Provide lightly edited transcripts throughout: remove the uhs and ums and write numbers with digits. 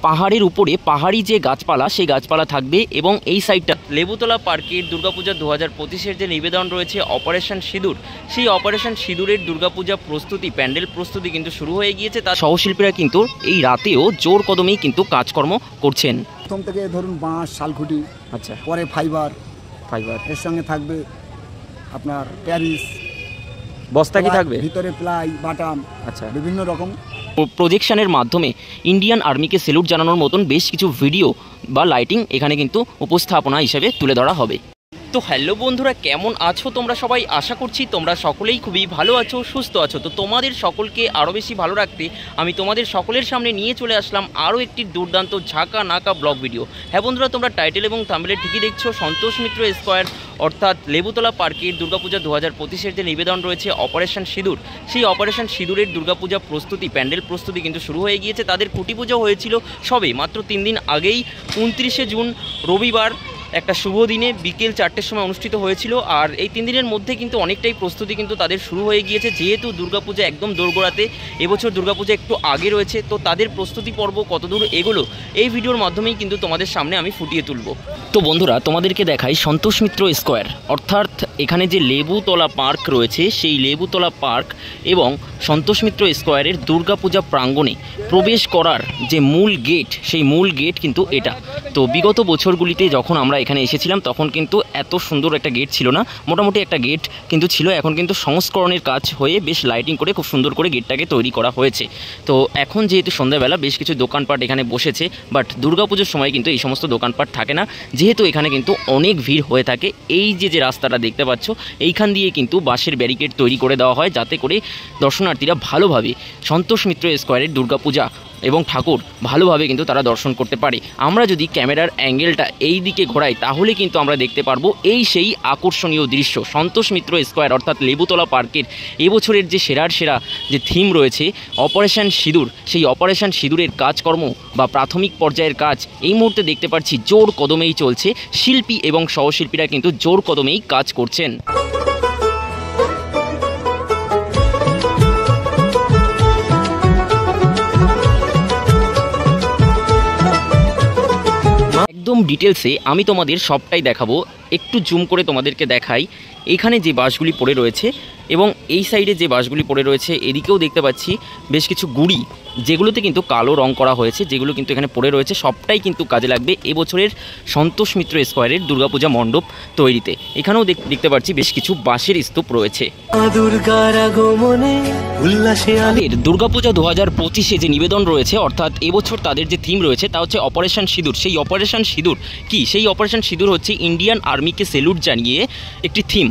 পাহাড়ের উপরে পাহাড়ি যে গাছপালা সেই গাছপালা থাকবে এবং এই সাইডটা লেবুতলা পার্কের দুর্গাপূজা 2025-এর যে নিবেদন রয়েছে অপারেশন সিঁদুর, সেই অপারেশন সিঁদুরের দুর্গাপূজা প্রস্তুতি, প্যান্ডেল প্রস্তুতি কিন্তু শুরু হয়ে গিয়েছে। তার সহশিল্পীরা কিন্তু এই রাতেও জোর কদমেই কিন্তু কাজকর্ম করছেন। প্রথম থেকে ধরুন বাঁশ, শালখুঁটি, আচ্ছা, পরে ফাইবার, এর সঙ্গে থাকবে আপনার প্যারিস বস্তা কি থাকবে, ভিতরে প্লাই, বাটাম, আচ্ছা, বিভিন্ন রকম প্রজেকশনের মাধ্যমে ইন্ডিয়ান আর্মিকে স্যালুট জানানোর মতন বেশ কিছু ভিডিও বা লাইটিং এখানে কিন্তু উপস্থাপনা হিসেবে তুলে ধরা হবে। তো হ্যালো বন্ধুরা, কেমন আছো তোমরা সবাই? আশা করছি তোমরা সকলেই খুবই ভালো আছো, সুস্থ আছো। তো তোমাদের সকলকে আরও বেশি ভালো রাখতে আমি তোমাদের সকলের সামনে নিয়ে চলে আসলাম আরও একটি দুর্দান্ত ঝাঁকা নাকা ব্লগ ভিডিও। হ্যাঁ বন্ধুরা, তোমরা টাইটেল এবং থাম্বনেলে ঠিকই দেখছো, সন্তোষ মিত্র স্কোয়ার অর্থাৎ লেবুতলা পার্কের দুর্গাপূজা 2025-এর যে নিবেদন রয়েছে অপারেশন সিঁদুর, সেই অপারেশন সিঁদুরের দুর্গাপূজা প্রস্তুতি, প্যান্ডেল প্রস্তুতি কিন্তু শুরু হয়ে গিয়েছে। তাদের খুঁটি পুজো হয়েছিল সবে মাত্র 3 দিন আগেই, 29শে জুন রবিবার একটা শুভ দিনে বিকেল 4টের সময় অনুষ্ঠিত হয়েছিল। আর এই 3 দিনের মধ্যে কিন্তু অনেকটাই প্রস্তুতি কিন্তু তাদের শুরু হয়ে গিয়েছে, যেহেতু দুর্গাপূজা একদম দোরগোড়াতে, এবছর দুর্গাপূজা একটু আগে রয়েছে। তো তাদের প্রস্তুতি পর্ব কতদূর এগোলো এই ভিডিওর মাধ্যমেই কিন্তু তোমাদের সামনে আমি ফুটিয়ে তুলব। তো বন্ধুরা, তোমাদেরকে দেখাই সন্তোষ মিত্র স্কোয়ার, অর্থাৎ এখানে যে লেবুতলা পার্ক রয়েছে সেই লেবুতলা পার্ক এবং সন্তোষ মিত্র স্কোয়ারের দুর্গাপূজা প্রাঙ্গণে প্রবেশ করার যে মূল গেট, সেই মূল গেট কিন্তু এটা। তো বিগত বছরগুলিতে যখন আমরা এখানে এসেছিলাম তখন কিন্তু এত সুন্দর একটা গেট ছিল না, মোটামুটি একটা গেট কিন্তু ছিল। এখন কিন্তু সংস্করণের কাজ হয়ে বেশ লাইটিং করে খুব সুন্দর করে গেটটাকে তৈরি করা হয়েছে। তো এখন যেহেতু সন্ধ্যাবেলা বেশ কিছু দোকানপাট এখানে বসেছে, বাট দুর্গাপুজোর সময় কিন্তু এই সমস্ত দোকানপাট থাকে না, যেহেতু এখানে কিন্তু অনেক ভিড় হয়ে থাকে। এই যে রাস্তাটা দেখতে পাচ্ছ, এইখান দিয়ে কিন্তু বাঁশের ব্যারিকেড তৈরি করে দেওয়া হয়, যাতে করে দর্শনার্থীরা ভালোভাবে সন্তোষ মিত্র স্কোয়ারের দুর্গাপূজা এবং ঠাকুর ভালোভাবে কিন্তু তারা দর্শন করতে পারে। আমরা যদি ক্যামেরার অ্যাঙ্গেলটা এই দিকে ঘোরাই তাহলে কিন্তু আমরা দেখতে পারবো এই সেই আকর্ষণীয় দৃশ্য। সন্তোষ মিত্র স্কোয়ার অর্থাৎ লেবুতলা পার্কের এবছরের যে সেরার সেরা যে থিম রয়েছে অপারেশন সিঁদুর, সেই অপারেশন সিঁদুরের কাজকর্ম বা প্রাথমিক পর্যায়ের কাজ এই মুহূর্তে দেখতে পাচ্ছি জোর কদমেই চলছে। শিল্পী এবং সহশিল্পীরা কিন্তু জোর কদমেই কাজ করছেন। একদম ডিটেলসে আমি তোমাদের সবটাই দেখাবো, একটু জুম করে তোমাদেরকে দেখাই। এখানে যে বাঁশগুলি পড়ে রয়েছে এবং এই সাইডে যে বাঁশগুলি পড়ে রয়েছে, এদিকেও দেখতে পাচ্ছি বেশ কিছু গুড়ি, যেগুলোতে কিন্তু কালো রং করা হয়েছে, যেগুলো কিন্তু এখানে পড়ে রয়েছে। সবটাই কিন্তু কাজে লাগবে এবছরের সন্তোষ মিত্র স্কোয়ারের দুর্গাপূজা মণ্ডপ তৈরিতে। এখানেও দেখতে পাচ্ছি বেশ কিছু বাঁশের স্তূপ রয়েছে। দুর্গাপূজা 2025-এ যে নিবেদন রয়েছে, অর্থাৎ এবছর তাদের যে থিম রয়েছে তা হচ্ছে অপারেশন সিঁদুর। সেই অপারেশন সিঁদুর কি? সেই অপারেশন সিঁদুর হচ্ছে ইন্ডিয়ান আর্মিকে স্যালুট জানিয়ে একটি থিম।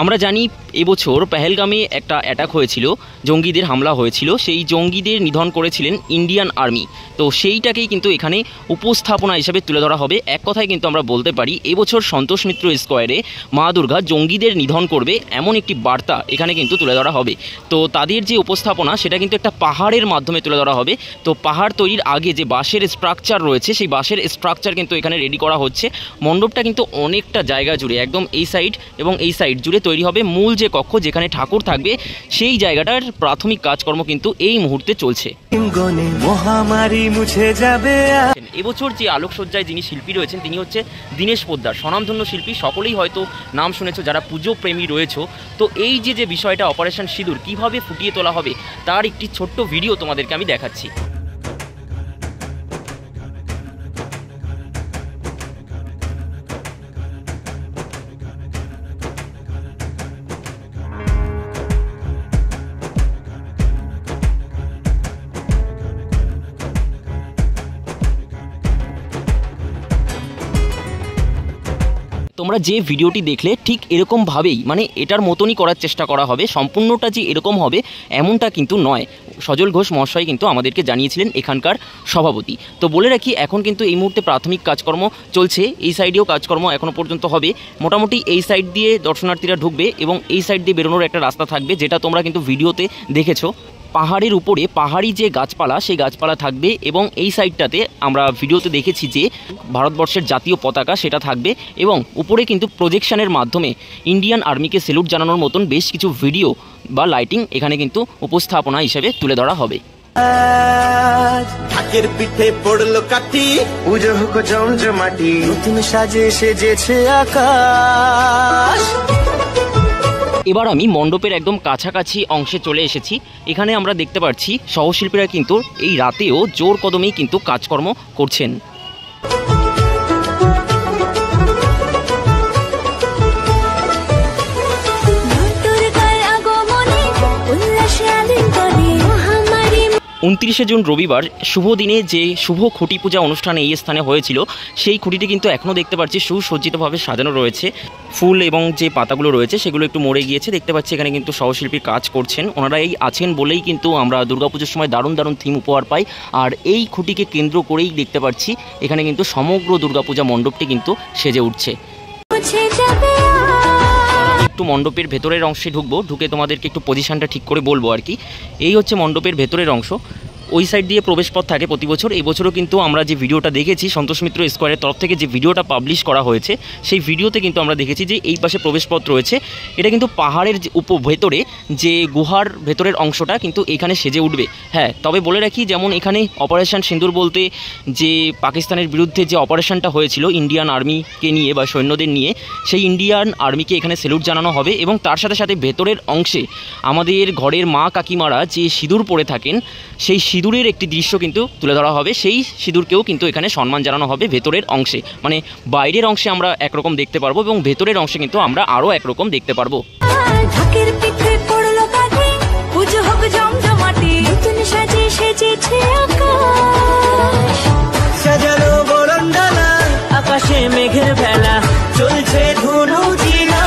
আমরা জানি এবছর পেহেলগামে একটা অ্যাটাক হয়েছিল, জঙ্গিদের হামলা হয়েছিল, সেই জঙ্গিদের নিধন করেছিলেন ইন্ডিয়ান আর্মি। তো সেইটাকেই কিন্তু এখানে উপস্থাপনা হিসাবে তুলে ধরা হবে। এক কথায় কিন্তু আমরা বলতে পারি এবছর সন্তোষ মিত্র স্কোয়ারে মা দুর্গা জঙ্গিদের নিধন করবে এমন একটি বার্তা এখানে কিন্তু তুলে ধরা হবে। তো তাদের যে উপস্থাপনা সেটা কিন্তু একটা পাহাড়ের মাধ্যমে তুলে ধরা হবে। তো পাহাড় তৈরির আগে যে বাঁশের স্ট্রাকচার রয়েছে, সেই বাঁশের স্ট্রাকচার কিন্তু এখানে রেডি করা হচ্ছে। মণ্ডপটা কিন্তু অনেকটা জায়গা জুড়ে, একদম এই সাইড এবং এই সাইড জুড়ে তৈরি হবে। মূল যে কক্ষ যেখানে ঠাকুর থাকবে সেই জায়গাটার প্রাথমিক কাজকর্ম কিন্তু এই মুহূর্তে চলছে। এবছর যে আলোকসজ্জায় যিনি শিল্পী রয়েছেন তিনি হচ্ছে দীনেশ পোদ্দার, স্বনামধন্য শিল্পী। সকলেই হয়তো নাম শুনেছো যারা পুজো প্রেমী রয়েছে। তো এই যে বিষয়টা অপারেশন সিঁদুর কিভাবে ফুটিয়ে তোলা হবে তার একটি ছোট্ট ভিডিও তোমাদেরকে আমি দেখাচ্ছি। তোমরা যে ভিডিওটি দেখলে ঠিক এরকমভাবেই, মানে এটার মতনই করার চেষ্টা করা হবে। সম্পূর্ণটা যে এরকম হবে এমনটা কিন্তু নয়। সজল ঘোষ মহাশয় কিন্তু আমাদেরকে জানিয়েছিলেন, এখানকার সভাপতি। তো বলে রাখি, এখন কিন্তু এই মুহূর্তে প্রাথমিক কাজকর্ম চলছে। এই সাইডেও কাজকর্ম এখনও পর্যন্ত হবে। মোটামুটি এই সাইড দিয়ে দর্শনার্থীরা ঢুকবে এবং এই সাইড দিয়ে বেরোনোর একটা রাস্তা থাকবে, যেটা তোমরা কিন্তু ভিডিওতে দেখেছো। পাহাড়ের উপরে পাহাড়ি যে গাছপালা সেই গাছপালা থাকবে এবং এই সাইডটাতে আমরা ভিডিওতে দেখেছি যে ভারতবর্ষের জাতীয় পতাকা সেটা থাকবে এবং উপরে কিন্তু প্রজেকশনের মাধ্যমে ইন্ডিয়ান আর্মিকে স্যালুট জানানোর মতন বেশ কিছু ভিডিও বা লাইটিং এখানে কিন্তু উপস্থাপনা হিসেবে তুলে ধরা হবে। ঢাকের পিঠে পড়লো কাঠি, পুজো হোক জমজমাটি, নতুন সাজে সেজেছে আকাশ। এবার আমি মণ্ডপের একদম কাছাকাছি অংশে চলে এসেছি। এখানে আমরা দেখতে পাচ্ছি সহশিল্পীরা কিন্তু এই রাতেও জোর কদমেই কিন্তু কাজকর্ম করছেন। উনত্রিশে জুন রবিবার শুভ দিনে যে শুভ খুঁটি পূজা অনুষ্ঠান এই স্থানে হয়েছিল, সেই খুঁটিটি কিন্তু এখনও দেখতে পাচ্ছি সুসজ্জিতভাবে সাজানো রয়েছে। ফুল এবং যে পাতাগুলো রয়েছে সেগুলো একটু মরে গিয়েছে, দেখতে পাচ্ছি এখানে কিন্তু সহশিল্পীর কাজ করছেন। ওনারা এই আছেন বলেই কিন্তু আমরা দুর্গাপুজোর সময় দারুণ দারুণ থিম উপহার পাই। আর এই খুঁটিকে কেন্দ্র করেই দেখতে পাচ্ছি এখানে কিন্তু সমগ্র দুর্গাপূজা মণ্ডপটি কিন্তু সেজে উঠছে। একটু মণ্ডপের ভেতরের অংশে ঢুকবো, ঢুকে তোমাদেরকে একটু পজিশনটা ঠিক করে বলবো আর কি। এই হচ্ছে মণ্ডপের ভেতরের অংশ। ওই সাইড দিয়ে প্রবেশপথ থাকে প্রতি বছর। এই বছরও কিন্তু আমরা যে ভিডিওটা দেখেছি সন্তোষ মিত্র স্কোয়ারের তরফ থেকে যে ভিডিওটা পাবলিশ করা হয়েছে, সেই ভিডিওতে কিন্তু আমরা দেখেছি যে এই পাশে প্রবেশপথ রয়েছে। এটা কিন্তু পাহাড়ের ভেতরে যে গুহার ভেতরের অংশটা কিন্তু এখানে সেজে উঠবে। হ্যাঁ, তবে বলে রাখি, যেমন এখানে অপারেশন সিন্দুর বলতে যে পাকিস্তানের বিরুদ্ধে যে অপারেশনটা হয়েছিল ইন্ডিয়ান আর্মিকে নিয়ে বা সৈন্যদের নিয়ে, সেই ইন্ডিয়ান আর্মিকে এখানে স্যালুট জানানো হবে। এবং তার সাথে সাথে ভেতরের অংশে আমাদের ঘরের মা কাকিমারা যে সিঁদুর পরে থাকেন, সেই সিঁদুরের একটি দৃশ্য কিন্তু তুলে ধরা হবে। সেই সিঁদুরকেও কিন্তু এখানে সম্মান জানানো হবে ভেতরের অংশে। মানে বাইরের অংশে আমরা একরকম দেখতে পারবো এবং ভেতরের অংশে কিন্তু আমরা আরও একরকম দেখতে পারবো। আকাশে মেঘের ভেলা চলছে ধুনু জিনা।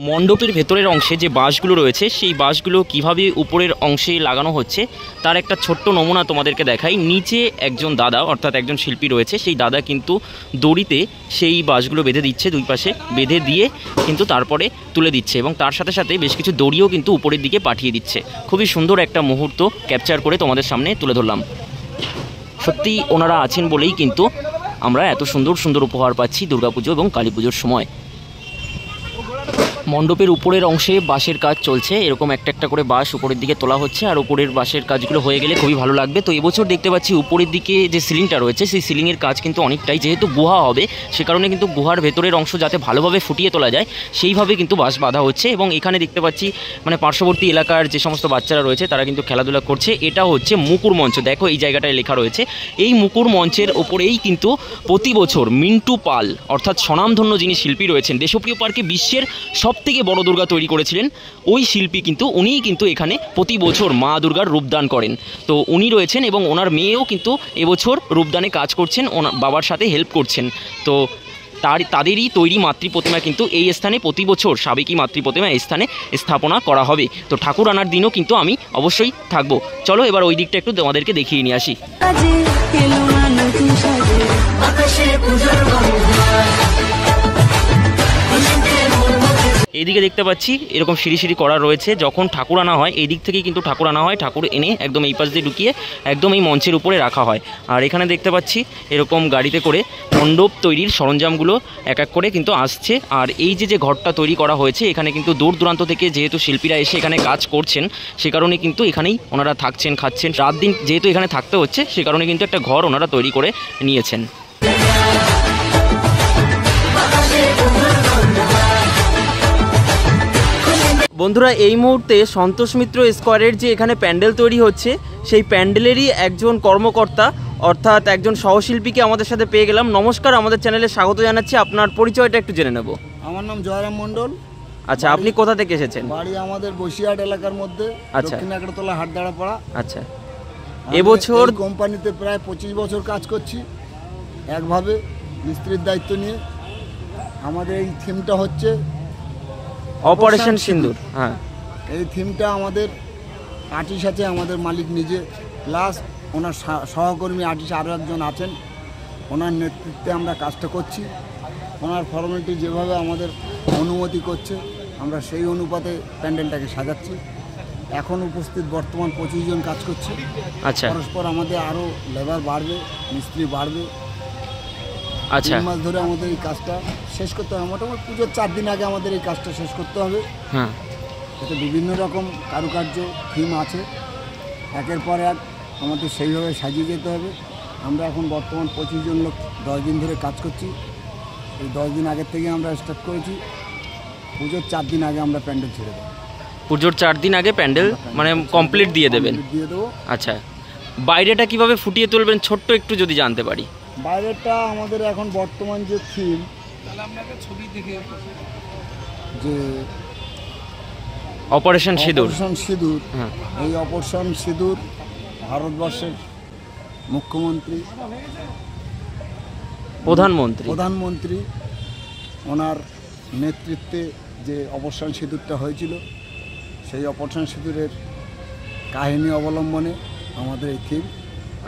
মণ্ডপের ভেতরের অংশে যে বাঁশগুলো রয়েছে, সেই বাঁশগুলো কিভাবে উপরের অংশে লাগানো হচ্ছে তার একটা ছোট্ট নমুনা তোমাদেরকে দেখাই। নিচে একজন দাদা, অর্থাৎ একজন শিল্পী রয়েছে, সেই দাদা কিন্তু দড়িতে সেই বাঁশগুলো বেঁধে দিচ্ছে, দুই পাশে বেঁধে দিয়ে কিন্তু তারপরে তুলে দিচ্ছে এবং তার সাথে সাথে বেশ কিছু দড়িও কিন্তু উপরের দিকে পাঠিয়ে দিচ্ছে। খুবই সুন্দর একটা মুহূর্ত ক্যাপচার করে তোমাদের সামনে তুলে ধরলাম। সত্যি ওনারা আছেন বলেই কিন্তু আমরা এত সুন্দর সুন্দর উপহার পাচ্ছি দুর্গাপুজো এবং কালী পুজোর সময়। মণ্ডপের উপরের অংশে বাঁশের কাজ চলছে, এরকম একটা একটা করে বাঁশ উপরের দিকে তোলা হচ্ছে। আর উপরের বাঁশের কাজগুলো হয়ে গেলে খুবই ভালো লাগবে। তো এবছর দেখতে পাচ্ছি উপরের দিকে যে সিলিংটা রয়েছে, সেই সিলিংয়ের কাজ কিন্তু অনেকটাই, যেহেতু গুহা হবে সে কারণে কিন্তু গুহার ভেতরের অংশ যাতে ভালোভাবে ফুটিয়ে তোলা যায় সেইভাবে কিন্তু বাঁশ বাঁধা হচ্ছে। এবং এখানে দেখতে পাচ্ছি মানে পার্শ্ববর্তী এলাকার যে সমস্ত বাচ্চারা রয়েছে তারা কিন্তু খেলাধুলা করছে। এটা হচ্ছে মুকুর মঞ্চ, দেখো এই জায়গাটায় লেখা রয়েছে। এই মুকুর মঞ্চের ওপরেই কিন্তু প্রতি বছর মিন্টু পাল, অর্থাৎ স্বনামধন্য যিনি শিল্পী রয়েছেন, দেশপ্রিয় পার্কে বিশ্বের সবথেকে বড় দুর্গা তৈরি করেছিলেন ওই শিল্পী, কিন্তু উনিই কিন্তু এখানে প্রতি বছর মা দুর্গার রূপদান করেন। তো উনি রয়েছেন এবং ওনার মেয়েও কিন্তু এবছর রূপদানে কাজ করছেন, ওনার বাবার সাথে হেল্প করছেন। তো তাদেরই তৈরি মাতৃ প্রতিমা কিন্তু এই স্থানে প্রতি বছর সাবেকি মাতৃ প্রতিমা এই স্থানে স্থাপনা করা হবে। তো ঠাকুর আনার দিনও কিন্তু আমি অবশ্যই থাকবো। চলো এবার ওই দিকটা একটু তোমাদেরকে দেখিয়ে নিয়ে আসি। এইদিকে দেখতে পাচ্ছি এরকম সিঁড়ি সিঁড়ি করা রয়েছে। যখন ঠাকুর আনা হয় এই দিক থেকেই কিন্তু ঠাকুর আনা হয়, ঠাকুর এনে একদম এই পাশ দিয়ে ঢুকিয়ে একদম এই মঞ্চের উপরে রাখা হয়। আর এখানে দেখতে পাচ্ছি এরকম গাড়িতে করে মণ্ডপ তৈরির সরঞ্জামগুলো এক এক করে কিন্তু আসছে। আর এই যে ঘরটা তৈরি করা হয়েছে, এখানে কিন্তু দূর দূরান্ত থেকে যেহেতু শিল্পীরা এসে এখানে কাজ করছেন, সে কারণে কিন্তু এখানেই ওনারা থাকছেন, খাচ্ছেন। রাত দিন যেহেতু এখানে থাকতে হচ্ছে, সে কারণে কিন্তু একটা ঘর ওনারা তৈরি করে নিয়েছেন। বন্ধুরা, এই মুহূর্তে সন্তোষ মিত্র স্কোয়ারের যে এখানে প্যান্ডেল তৈরি হচ্ছে, সেই প্যান্ডেলেরই একজন কর্মকর্তা অর্থাৎ একজন সহশিল্পীকে আমাদের সাথে পেয়ে গেলাম। নমস্কার, আমাদের চ্যানেলে স্বাগত জানাচ্ছি। আপনার পরিচয়টা একটু জেনে নেব। আমার নাম জয়রাম মণ্ডল। আচ্ছা, আপনি কোথা থেকে এসেছেন? বাড়ি আমাদের বসিরহাট এলাকার মধ্যে, দক্ষিণ একড়তলা হাটদাড়া পাড়া। আচ্ছা, এবছর কোম্পানিতে প্রায় 25 বছর কাজ করছি একভাবে মিস্ত্রির দায়িত্ব নিয়ে। আমাদের এই থিমটা হচ্ছে অপারেশন সিন্দুর। হ্যাঁ, এই থিমটা আমাদের আর্টিস্ট আছে, আমাদের মালিক নিজে, প্লাস ওনার সহকর্মী আর্টিস্ট আরও একজন আছেন। ওনার নেতৃত্বে আমরা কাজটা করছি। ওনার ফর্মালিটি যেভাবে আমাদের অনুমতি করছে, আমরা সেই অনুপাতে প্যান্ডেলটাকে সাজাচ্ছি। এখন উপস্থিত বর্তমান 25 জন কাজ করছে। আচ্ছা, পরস্পর আমাদের আরও লেবার বাড়বে, মিস্ত্রি বাড়বে। আচ্ছা, 3 মাস ধরে আমাদের এই কাজটা শেষ করতে হবে। মোটামুটি পুজোর 4 দিন আগে আমাদের এই কাজটা শেষ করতে হবে। হ্যাঁ, এতে বিভিন্ন রকম কারুকার্য থিম আছে, একের পর এক আমাদের সেইভাবে সাজিয়ে যেতে হবে। আমরা এখন বর্তমান 25 জন লোক 10 দিন ধরে কাজ করছি। এই 10 দিন আগের থেকে আমরা স্টার্ট করেছি। পুজোর 4 দিন আগে আমরা প্যান্ডেল ছেড়ে দেবো। পুজোর 4 দিন আগে প্যান্ডেল মানে কমপ্লিট দিয়ে দেবেন? দিয়ে দেবো। আচ্ছা, বাইরেটা কিভাবে ফুটিয়ে তুলবেন ছোট্ট একটু যদি জানতে পারি। বাইরেটা আমাদের এখন বর্তমান যে থিম, যে অপারেশন সিঁদুর। অপারেশন সিঁদুর, হ্যাঁ। এই অপারেশন সিঁদুর ভারতবর্ষের মুখ্যমন্ত্রী, প্রধানমন্ত্রী ওনার নেতৃত্বে যে অপারেশন সিঁদুরটা হয়েছিল, সেই অপারেশন সিঁদুরের কাহিনী অবলম্বনে আমাদের এই থিম।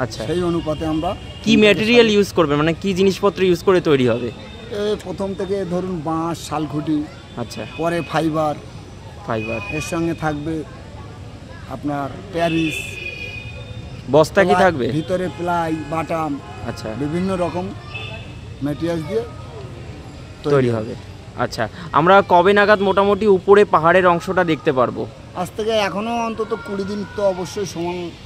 আচ্ছা, সেই অনুপাতে আমরা কি ম্যাটেরিয়াল ইউজ করবেন, মানে কি জিনিসপত্র ইউজ করে তৈরি হবে? প্রথম থেকে ধরুন বাঁশ, শালখুঁটি, আচ্ছা, পরে ফাইবার, এর সঙ্গে থাকবে আপনার প্যারিস বস্তা কি থাকবে? ভিতরে প্লাই, বাটাম, আচ্ছা, বিভিন্ন রকম ম্যাটেরিয়াল দিয়ে তৈরি হবে। আচ্ছা, আমরা কবে নাগাদ মোটামুটি উপরে পাহাড়ের অংশটা দেখতে পারবো? আজ থেকে এখনও অন্তত 20 দিন তো অবশ্যই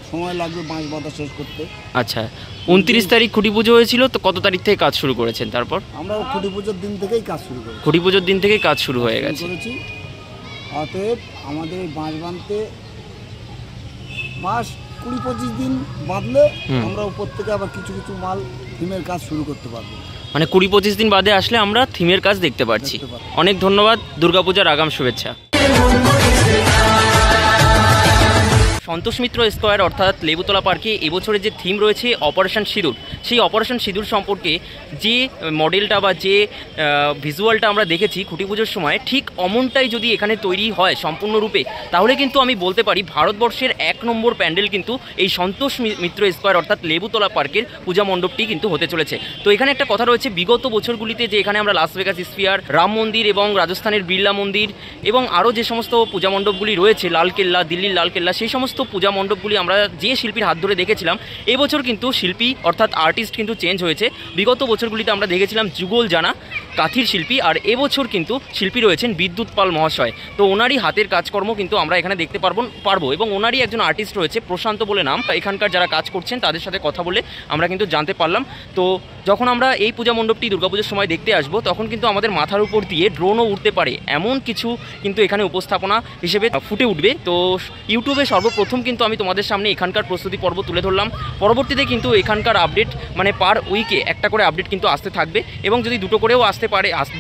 সময় লাগবে বাঁশ বাঁধা শেষ করতে। আচ্ছা, 29 তারিখ খুঁটি পুজো হয়েছিল, তো কত তারিখ থেকে কাজ শুরু করেছেন? তারপর আমরা খুঁটি পুজোর দিন থেকেই কাজ শুরু করি। খুঁটি পুজোর দিন থেকেই কাজ শুরু হয়ে গেছে। অতএব আমাদের এই বাঁশ বাঁধতে মাস 20-25 দিন বাঁধলে আমরা উপর থেকে আবার কিছু কিছু মাল থিমের কাজ শুরু করতে পারবো। মানে 20-25 দিন বাদে আসলে আমরা থিমের কাজ দেখতে পাচ্ছি। অনেক ধন্যবাদ, দুর্গাপূজার আগাম শুভেচ্ছা। সন্তোষ মিত্র স্কোয়ার অর্থাৎ লেবুতলা পার্কে এবছরের যে থিম রয়েছে অপারেশন সিঁদুর, সেই অপারেশন সিঁদুর সম্পর্কে যে মডেলটা বা যে ভিজুয়ালটা আমরা দেখেছি খুঁটি পুজোর সময়, ঠিক অমনটাই যদি এখানে তৈরি হয় সম্পূর্ণরূপে, তাহলে কিন্তু আমি বলতে পারি ভারতবর্ষের 1 নম্বর প্যান্ডেল কিন্তু এই সন্তোষ মিত্র স্কোয়ার অর্থাৎ লেবুতলা পার্কের পূজা মণ্ডপটি কিন্তু হতে চলেছে। তো এখানে একটা কথা রয়েছে, বিগত বছরগুলিতে যে এখানে আমরা লাস ভেগাস স্ফিয়ার, রাম মন্দির এবং রাজস্থানের বিড়লা মন্দির এবং আরও যে সমস্ত পূজা মণ্ডপগুলি রয়েছে, লালকেল্লা, দিল্লির লালকেল্লা, সেই সমস্ত পূজা মণ্ডপগুলি আমরা যে শিল্পীর হাত ধরে দেখেছিলাম, এবছর কিন্তু শিল্পী অর্থাৎ আর্টিস্ট কিন্তু চেঞ্জ হয়েছে। বিগত বছরগুলিতে আমরা দেখেছিলাম যুগল জানা কাঠির শিল্পী, আর এবছর কিন্তু শিল্পী রয়েছেন বিদ্যুৎ পাল মহাশয়। তো ওনারই হাতের কাজকর্ম কিন্তু আমরা এখানে দেখতে পারবো এবং ওনারই একজন আর্টিস্ট রয়েছে প্রশান্ত বলে নাম। এখানকার যারা কাজ করছেন তাদের সাথে কথা বলে আমরা কিন্তু জানতে পারলাম। তো যখন আমরা এই পূজা মণ্ডপটি দুর্গাপুজোর সময় দেখতে আসবো, তখন কিন্তু আমাদের মাথার উপর দিয়ে ড্রোনও উঠতে পারে, এমন কিছু কিন্তু এখানে উপস্থাপনা হিসেবে ফুটে উঠবে। তো ইউটিউবে সর্বপ্রথম কিন্তু আমি তোমাদের সামনে এখানকার প্রস্তুতি পর্ব তুলে ধরলাম। পরবর্তীতে কিন্তু এখানকার আপডেট মানে পার উইকে একটা করে আপডেট কিন্তু আসতে থাকবে, এবং যদি দুটো করেও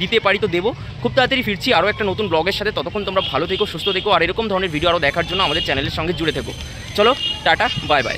দিতে পারি তো দেবো। খুব তাড়াতাড়ি ফিরছি আরও একটা নতুন ব্লগের সাথে। ততক্ষণ তোমরা ভালো থেকো, সুস্থ থেকো, আর এরকম ধরনের ভিডিও আরও দেখার জন্য আমাদের চ্যানেলের সঙ্গে জুড়ে থেকো। চলো, টাটা, বাই বাই।